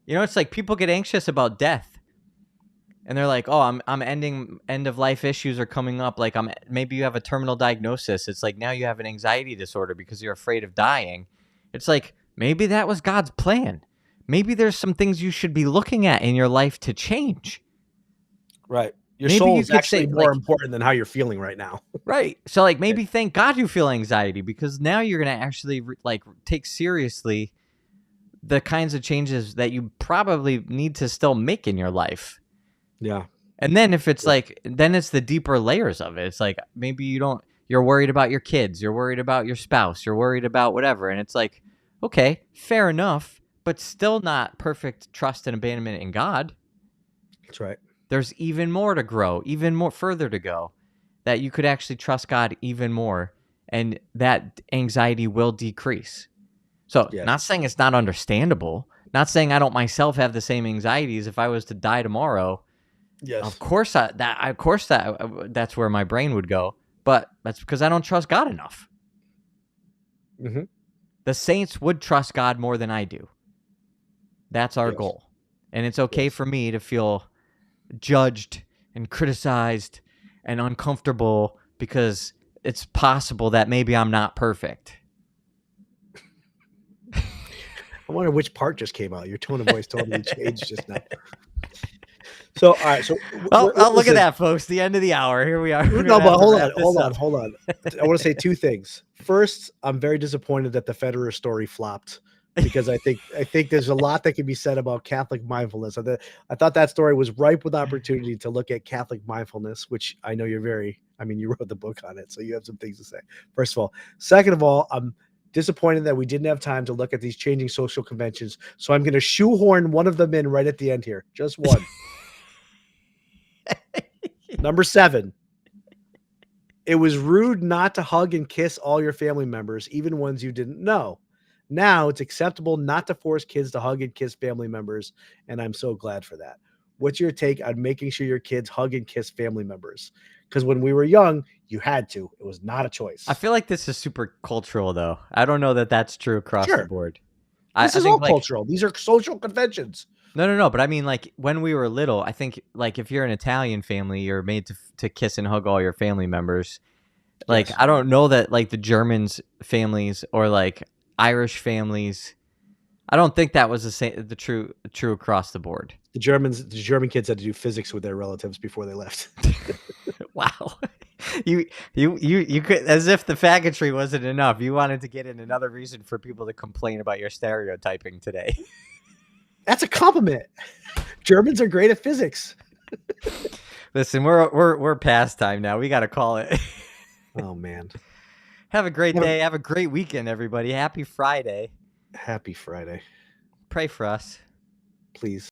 You know, it's like people get anxious about death. And they're like, "Oh, I'm end of life issues are coming up. Like maybe you have a terminal diagnosis. It's like now you have an anxiety disorder because you're afraid of dying." It's like maybe that was God's plan. Maybe there's some things you should be looking at in your life to change. Right. Your Maybe soul you is could actually say, more like, important than how you're feeling right now. Right. So like maybe thank God you feel anxiety, because now you're going to actually like take seriously the kinds of changes that you probably need to still make in your life. Yeah. And then if it's like, then it's the deeper layers of it. It's like maybe you're worried about your kids, you're worried about your spouse, you're worried about whatever. And it's like, okay, fair enough, but still not perfect trust and abandonment in God. That's right. There's even more to grow, even more further to go, that you could actually trust God even more, and that anxiety will decrease. So not saying it's not understandable, not saying I don't myself have the same anxieties. If I was to die tomorrow, of course that's where my brain would go, but that's because I don't trust God enough. Mm-hmm. The saints would trust God more than I do. That's our goal. And it's okay for me to feel judged and criticized and uncomfortable because it's possible that maybe I'm not perfect. I wonder which part just came out. Your tone of voice totally changed just now. So all right. So Oh, look at listen, that, folks. The end of the hour. Here we are. We're no, gonna have but to hold wrap on, this hold up. on, hold on. I want to say two things. First, I'm very disappointed that the Federer story flopped because I think there's a lot that can be said about Catholic mindfulness. I thought that story was ripe with opportunity to look at Catholic mindfulness, which I know you're very. I mean, you wrote the book on it, so you have some things to say. First of all, second of all, I'm disappointed that we didn't have time to look at these changing social conventions. So I'm going to shoehorn one of them in right at the end here, just one. Number 7. It was rude not to hug and kiss all your family members, even ones you didn't know. Now it's acceptable not to force kids to hug and kiss family members, and I'm so glad for that. What's your take on making sure your kids hug and kiss family members? Because when we were young, you had to. It was not a choice. I feel like this is super cultural, though. I don't know that that's true across the Sure. board. This I is all think like cultural. These are social conventions. no. But I mean, like when we were little, I think like if you're an Italian family, you're made to kiss and hug all your family members. Like Yes. I don't know that like the Germans families or like Irish families. I don't think that was the true across the board. The German kids had to do physics with their relatives before they left. Wow. You could, as if the faggotry wasn't enough. You wanted to get in another reason for people to complain about your stereotyping today. That's a compliment. Germans are great at physics. Listen, we're past time now. We got to call it. Oh man. Have a great day. Have a great weekend, everybody. Happy Friday. Happy Friday. Pray for us. Please.